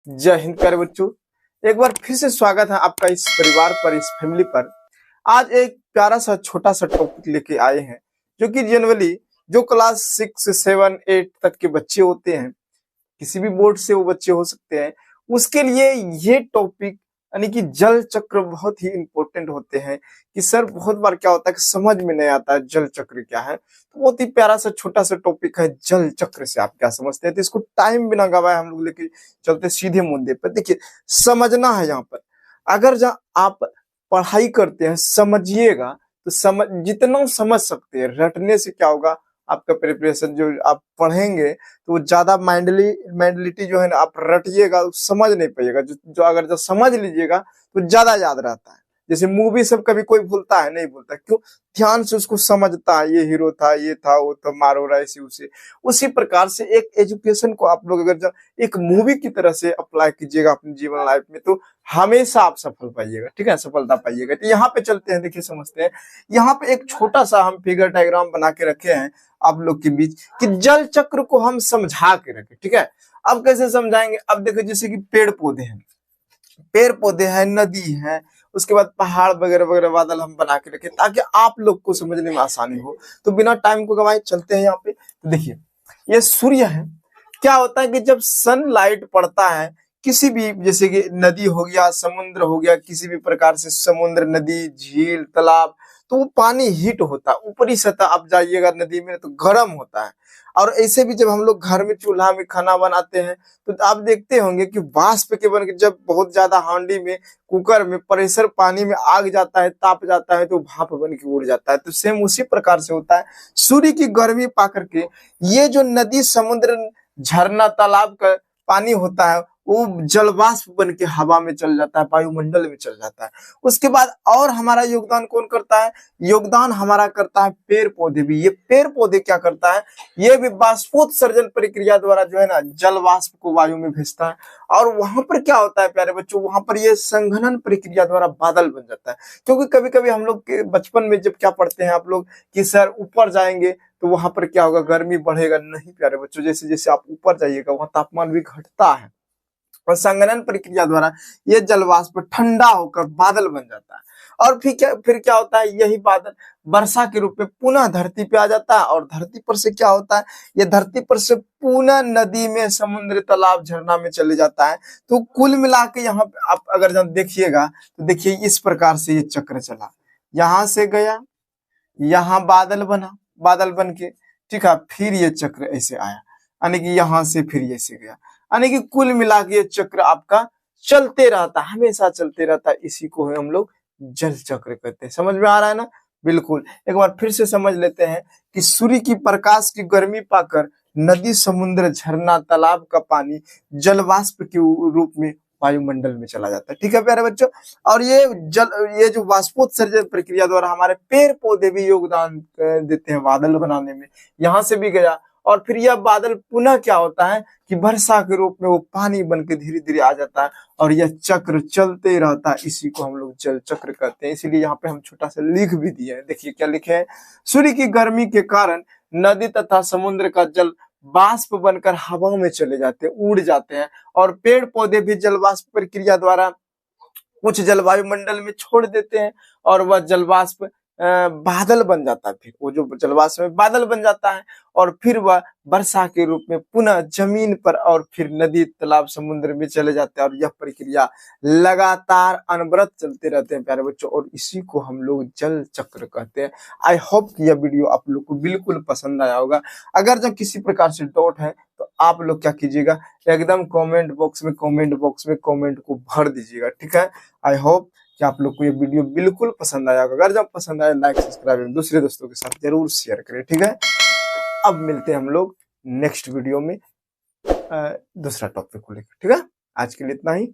जय हिंद प्यारे बच्चों। एक बार फिर से स्वागत है आपका इस परिवार पर, इस फैमिली पर। आज एक प्यारा सा छोटा सा टॉपिक लेके आए हैं जो कि जनरली जो क्लास 6, 7, 8 तक के बच्चे होते हैं, किसी भी बोर्ड से वो बच्चे हो सकते हैं, उसके लिए ये टॉपिक यानी कि जल चक्र बहुत ही इंपॉर्टेंट होते हैं। कि सर बहुत बार क्या होता है कि समझ में नहीं आता है जल चक्र क्या है। तो बहुत ही प्यारा सा छोटा सा टॉपिक है जल चक्र से आप क्या समझते हैं। तो इसको टाइम बिना गवाए हम लोग लेके चलते सीधे मुद्दे पर। देखिए, समझना है यहाँ पर। अगर जहाँ आप पढ़ाई करते हैं समझिएगा, तो समझ जितना समझ सकते हैं, रटने से क्या होगा, आपका प्रिपरेशन जो आप पढ़ेंगे तो वो ज्यादा माइंडलिटी जो है ना, आप रटिएगा समझ नहीं पाइएगा। जो अगर जो समझ लीजिएगा तो ज्यादा याद रहता है। जैसे मूवी सब कभी कोई भूलता है नहीं भूलता, क्यों? ध्यान से उसको समझता है, ये हीरो था, ये था, वो तो मारो रहा इसी उसे। उसी प्रकार से एक एजुकेशन को आप लोग अगर जब एक मूवी की तरह से अप्लाई कीजिएगा अपनी जीवन लाइफ में, तो हमेशा आप सफल पाइएगा। ठीक है, सफलता पाइएगा। तो यहाँ पे चलते हैं, देखिए समझते हैं। यहाँ पे एक छोटा सा हम फिगर डायग्राम बना के रखे हैं आप लोग के बीच कि जल चक्र को हम समझा के रखें। ठीक है, अब कैसे समझाएंगे? अब देखो, जैसे कि पेड़ पौधे हैं, नदी है, उसके बाद पहाड़ वगैरह वगैरह बादल हम बना के रखें ताकि आप लोग को समझने में आसानी हो। तो बिना टाइम को गवाए चलते हैं यहाँ पे। तो देखिए, ये सूर्य है। क्या होता है कि जब सनलाइट पड़ता है किसी भी, जैसे कि नदी हो गया, समुद्र हो गया, किसी भी प्रकार से समुद्र, नदी, झील, तालाब, तो वो पानी हीट होता है। ऊपरी सतह आप जाइएगा नदी में तो गर्म होता है। और ऐसे भी जब हम लोग घर में चूल्हा में खाना बनाते हैं तो आप देखते होंगे कि वाष्प के बन के जब बहुत ज्यादा हांडी में, कुकर में प्रेशर पानी में आग जाता है, ताप जाता है, तो भाप बन के उड़ जाता है। तो सेम उसी प्रकार से होता है। सूर्य की गर्मी पा करके ये जो नदी, समुद्र, झरना, तालाब का पानी होता है वो जलवाष्प बन के हवा में चल जाता है, वायुमंडल में चल जाता है। उसके बाद और हमारा योगदान कौन करता है? योगदान हमारा करता है पेड़ पौधे भी। ये पेड़ पौधे क्या करता है? ये भी बाष्पोत्सर्जन प्रक्रिया द्वारा जो है ना, जल वाष्प को वायु में भेजता है। और वहां पर क्या होता है प्यारे बच्चों, वहां पर ये संघनन प्रक्रिया द्वारा बादल बन जाता है। क्योंकि कभी कभी हम लोग के बचपन में जब क्या पढ़ते हैं आप लोग कि सर ऊपर जाएंगे तो वहां पर क्या होगा, गर्मी बढ़ेगा। नहीं प्यारे बच्चों, जैसे जैसे आप ऊपर जाइएगा वहां तापमान भी घटता है और संघनन प्रक्रिया द्वारा ये जलवाष्प ठंडा होकर बादल बन जाता है। और फिर क्या होता है, यही बादल वर्षा के रूप में पुनः धरती पे आ जाता है। और धरती पर से क्या होता है, ये धरती पर से पुनः नदी में, समुद्र, तालाब, झरना में चले जाता है। तो कुल मिला के यहाँ पे आप अगर जब देखिएगा तो देखिए इस प्रकार से ये चक्र चला। यहाँ से गया, यहाँ बादल बना, बादल बन के, ठीक है, फिर ये चक्र ऐसे आया, यानी कि यहाँ से फिर ऐसे गया। यानी कि कुल मिला के ये चक्र आपका चलते रहता, हमेशा चलते रहता। इसी को हम लोग जल चक्र कहते हैं। समझ में आ रहा है ना? बिल्कुल। एक बार फिर से समझ लेते हैं कि सूर्य की प्रकाश की गर्मी पाकर नदी, समुद्र, झरना, तालाब का पानी जलवाष्प के रूप में वायुमंडल में चला जाता है। ठीक है प्यारे बच्चों। और ये जो वाष्पोत्सर्जन प्रक्रिया द्वारा हमारे पेड़ पौधे भी योगदान देते हैं बादल बनाने में। यहाँ से भी गया और फिर यह बादल पुनः क्या होता है कि वर्षा के रूप में वो पानी बन के धीरे धीरे आ जाता है और यह चक्र चलते रहता है। इसी को हम लोग जल चक्र कहते हैं। इसीलिए यहाँ पे हम छोटा सा लिख भी दिए हैं। देखिए क्या लिखे हैं, सूर्य की गर्मी के कारण नदी तथा समुद्र का जल वाष्प बनकर हवा में चले जाते हैं, उड़ जाते हैं। और पेड़ पौधे भी जलवाष्प प्रक्रिया द्वारा कुछ जलवायु मंडल में छोड़ देते हैं और वह जलवाष्प बादल बन जाता है। फिर वो जो जलवाष्प में बादल बन जाता है और फिर वह वर्षा के रूप में पुनः जमीन पर और फिर नदी, तालाब, समुद्र में चले जाते हैं। और यह प्रक्रिया लगातार अनवरत चलते रहते हैं प्यारे बच्चों, और इसी को हम लोग जल चक्र कहते हैं। आई होप कि यह वीडियो आप लोग को बिल्कुल पसंद आया होगा। अगर जब किसी प्रकार से डाउट है तो आप लोग क्या कीजिएगा, एकदम कमेंट बॉक्स में कमेंट को भर दीजिएगा। ठीक है, आई होप कि आप लोग को ये वीडियो बिल्कुल पसंद आया होगा। अगर जब पसंद आए लाइक, सब्सक्राइब दूसरे दोस्तों के साथ जरूर शेयर करें। ठीक है, अब मिलते हैं हम लोग नेक्स्ट वीडियो में दूसरा टॉपिक को लेकर। ठीक है, आज के लिए इतना ही।